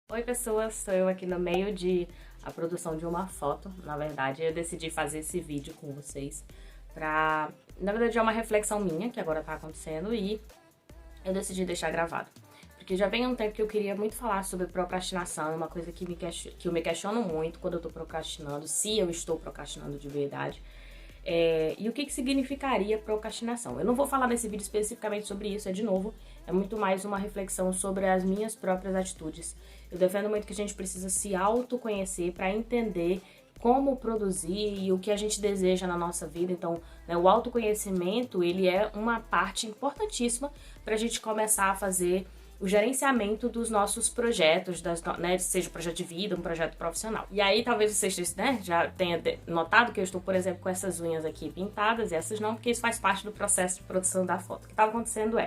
Oi pessoas, sou eu aqui no meio de a produção de uma foto. Na verdade, eu decidi fazer esse vídeo com vocês pra... Na verdade, é uma reflexão minha que agora tá acontecendo e eu decidi deixar gravado. Porque já vem um tempo que eu queria muito falar sobre procrastinação, é uma coisa que eu me questiono muito quando eu tô procrastinando, se eu estou procrastinando de verdade. E o que significaria procrastinação? Eu não vou falar nesse vídeo especificamente sobre isso, de novo, é muito mais uma reflexão sobre as minhas próprias atitudes. Eu defendo muito que a gente precisa se autoconhecer para entender como produzir e o que a gente deseja na nossa vida. Então, né, o autoconhecimento, ele é uma parte importantíssima para a gente começar a fazer o gerenciamento dos nossos projetos, né, seja um projeto de vida, um projeto profissional. E aí talvez vocês, né, já tenha notado que eu estou, por exemplo, com essas unhas aqui pintadas e essas não, porque isso faz parte do processo de produção da foto. O que estava acontecendo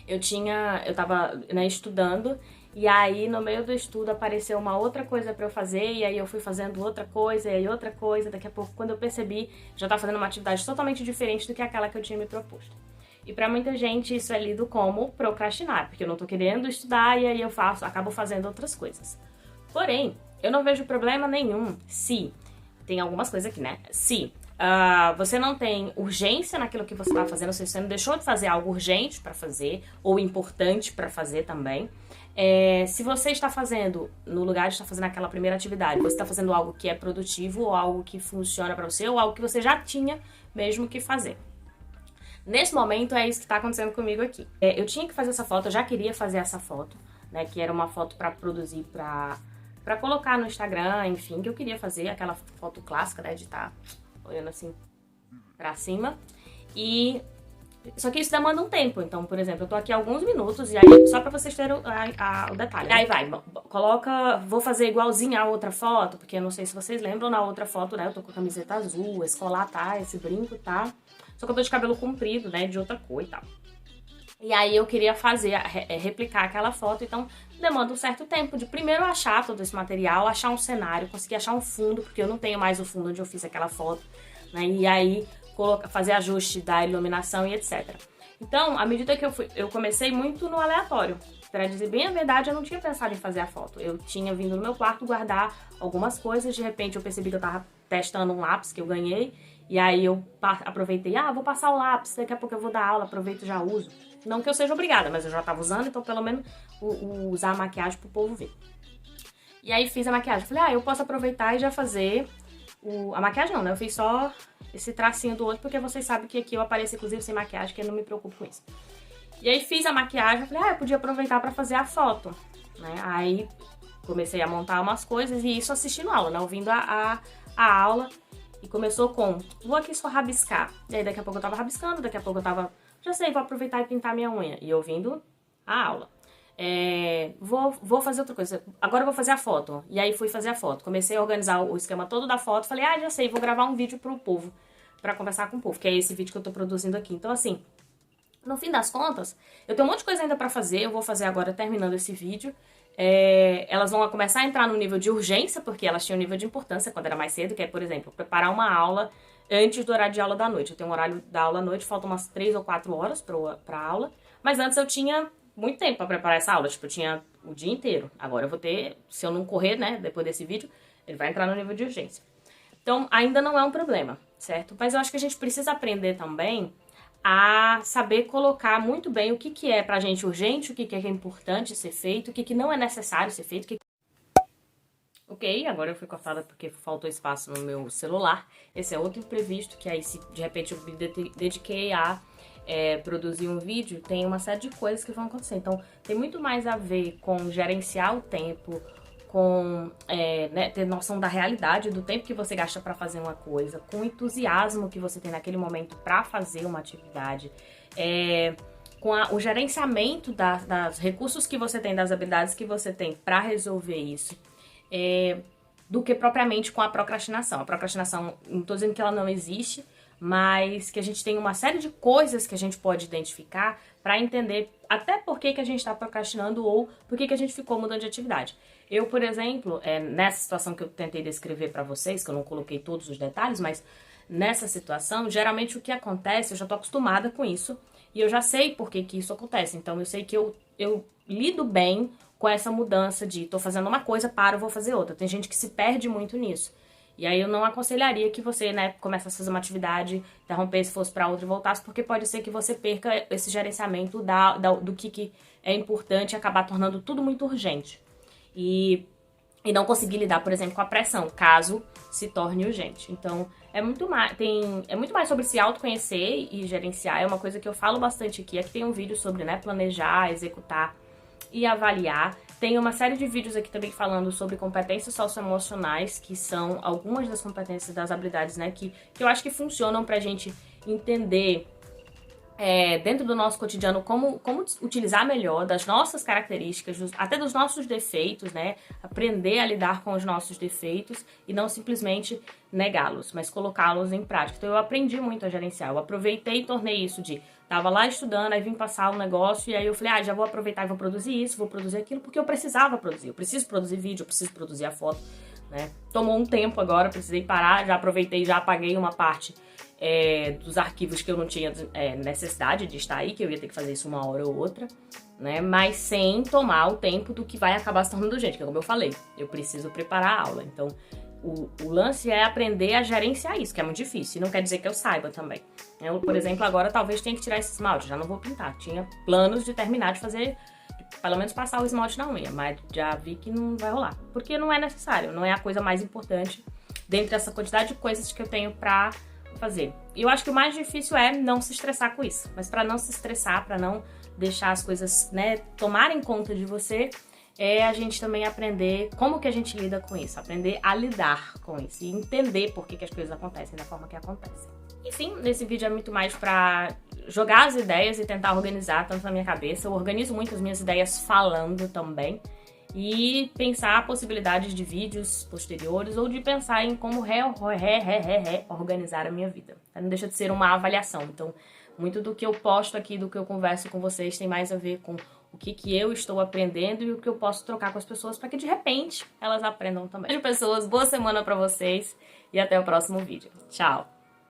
eu tava, né, estudando, e aí no meio do estudo apareceu uma outra coisa pra eu fazer, e aí eu fui fazendo outra coisa, e aí outra coisa, daqui a pouco quando eu percebi, já tava fazendo uma atividade totalmente diferente do que aquela que eu tinha me proposto. E pra muita gente isso é lido como procrastinar, porque eu não tô querendo estudar e aí eu acabo fazendo outras coisas. Porém, eu não vejo problema nenhum se, tem algumas coisas aqui, né? Se você não tem urgência naquilo que você tá fazendo, se você não deixou de fazer algo urgente pra fazer, ou importante pra fazer também. Se você está fazendo, no lugar de estar fazendo aquela primeira atividade, você está fazendo algo que é produtivo, ou algo que funciona pra você, ou algo que você já tinha mesmo que fazer. Nesse momento é isso que tá acontecendo comigo aqui. Eu tinha que fazer essa foto, eu já queria fazer essa foto, né, que era uma foto pra produzir, pra colocar no Instagram, enfim, que eu queria fazer, aquela foto clássica, né, de estar olhando assim pra cima. Só que isso demanda um tempo, então, por exemplo, eu tô aqui há alguns minutos, e aí, só pra vocês terem o detalhe. E aí vai, vou fazer igualzinho a outra foto, porque eu não sei se vocês lembram, na outra foto, né, eu tô com a camiseta azul, esse colar tá, esse brinco tá, só que eu tô de cabelo comprido, né, de outra cor e tal. E aí eu queria replicar aquela foto, então demanda um certo tempo de primeiro achar todo esse material, achar um cenário, conseguir achar um fundo, porque eu não tenho mais o fundo onde eu fiz aquela foto, né, e aí fazer ajuste da iluminação e etc. Então, à medida que eu comecei muito no aleatório. Pra dizer bem a verdade, eu não tinha pensado em fazer a foto. Eu tinha vindo no meu quarto guardar algumas coisas, de repente eu percebi que eu tava testando um lápis que eu ganhei, e aí eu aproveitei, vou passar o lápis, daqui a pouco eu vou dar aula, aproveito e já uso. Não que eu seja obrigada, mas eu já tava usando, então pelo menos usar a maquiagem pro povo ver. E aí fiz a maquiagem, falei, eu posso aproveitar e já fazer a maquiagem não, né? Eu fiz só esse tracinho do olho, porque vocês sabem que aqui eu apareço inclusive sem maquiagem, que eu não me preocupo com isso. E aí fiz a maquiagem, falei, eu podia aproveitar pra fazer a foto, né? Aí comecei a montar umas coisas e isso assistindo a aula, né? Ouvindo a aula. E começou com, vou aqui só rabiscar. E aí daqui a pouco eu tava rabiscando, daqui a pouco eu tava, já sei, vou aproveitar e pintar minha unha. E ouvindo a aula. Vou fazer outra coisa. Agora eu vou fazer a foto. E aí fui fazer a foto. Comecei a organizar o esquema todo da foto. Falei, já sei, vou gravar um vídeo pro povo. Pra conversar com o povo, que é esse vídeo que eu tô produzindo aqui. Então assim, no fim das contas, eu tenho um monte de coisa ainda pra fazer. Eu vou fazer agora terminando esse vídeo. Elas vão começar a entrar no nível de urgência, porque elas tinham um nível de importância quando era mais cedo, que é, por exemplo, preparar uma aula antes do horário de aula da noite. Eu tenho um horário da aula à noite, faltam umas 3 ou 4 horas pra aula, mas antes eu tinha muito tempo pra preparar essa aula, tipo, eu tinha o dia inteiro. Agora eu vou ter, se eu não correr, né, depois desse vídeo, ele vai entrar no nível de urgência. Então, ainda não é um problema, certo? Mas eu acho que a gente precisa aprender também a saber colocar muito bem o que é pra gente urgente, o que é importante ser feito, o que não é necessário ser feito. Ok, agora eu fui cortada porque faltou espaço no meu celular. Esse é outro imprevisto, que aí se de repente eu me dediquei a produzir um vídeo, tem uma série de coisas que vão acontecer. Então, tem muito mais a ver com gerenciar o tempo, com né, ter noção da realidade, do tempo que você gasta pra fazer uma coisa, com o entusiasmo que você tem naquele momento pra fazer uma atividade, com o gerenciamento dos recursos que você tem, das habilidades que você tem pra resolver isso, do que propriamente com a procrastinação. A procrastinação, não tô dizendo que ela não existe, mas que a gente tem uma série de coisas que a gente pode identificar para entender até por que a gente está procrastinando ou por que a gente ficou mudando de atividade. Eu, por exemplo, nessa situação que eu tentei descrever para vocês, que eu não coloquei todos os detalhes, mas nessa situação, geralmente o que acontece, eu já tô acostumada com isso, e eu já sei por que isso acontece. Então eu sei que eu lido bem com essa mudança de tô fazendo uma coisa, paro, vou fazer outra. Tem gente que se perde muito nisso. E aí eu não aconselharia que você, né, começasse a fazer uma atividade, interrompesse, fosse para outra e voltasse, porque pode ser que você perca esse gerenciamento do que é importante e acabar tornando tudo muito urgente. E não conseguir lidar, por exemplo, com a pressão, caso se torne urgente. Então, é muito mais sobre se autoconhecer e gerenciar. É uma coisa que eu falo bastante aqui. Aqui tem um vídeo sobre, né, planejar, executar e avaliar. Tem uma série de vídeos aqui também falando sobre competências socioemocionais, que são algumas das competências, das habilidades, né, que eu acho que funcionam pra gente entender dentro do nosso cotidiano como utilizar melhor das nossas características, até dos nossos defeitos, né, aprender a lidar com os nossos defeitos e não simplesmente negá-los, mas colocá-los em prática. Então eu aprendi muito a gerenciar, eu aproveitei e tornei isso de tava lá estudando, aí vim passar um negócio e aí eu falei, já vou aproveitar e vou produzir isso, vou produzir aquilo, porque eu precisava produzir. Eu preciso produzir vídeo, eu preciso produzir a foto, né? Tomou um tempo agora, precisei parar, já aproveitei, já apaguei uma parte dos arquivos que eu não tinha necessidade de estar aí, que eu ia ter que fazer isso uma hora ou outra, né? Mas sem tomar o tempo do que vai acabar se tornando urgente, que como eu falei, eu preciso preparar a aula. Então, o lance é aprender a gerenciar isso, que é muito difícil, e não quer dizer que eu saiba também. Eu, por exemplo, agora talvez tenha que tirar esse esmalte, já não vou pintar. Tinha planos de terminar de fazer, pelo menos passar o esmalte na unha, mas já vi que não vai rolar. Porque não é necessário, não é a coisa mais importante dentre essa quantidade de coisas que eu tenho pra fazer. E eu acho que o mais difícil é não se estressar com isso. Mas pra não se estressar, pra não deixar as coisas, né, tomarem conta de você, a gente também aprender como que a gente lida com isso, aprender a lidar com isso e entender por que as coisas acontecem da forma que acontecem. Enfim, nesse vídeo é muito mais pra jogar as ideias e tentar organizar tanto na minha cabeça. Eu organizo muito as minhas ideias falando também e pensar possibilidades de vídeos posteriores ou de pensar em como organizar a minha vida. Não deixa de ser uma avaliação. Então, muito do que eu posto aqui, do que eu converso com vocês tem mais a ver com o que eu estou aprendendo e o que eu posso trocar com as pessoas para que de repente elas aprendam também. Beijo, pessoas, boa semana para vocês e até o próximo vídeo. Tchau!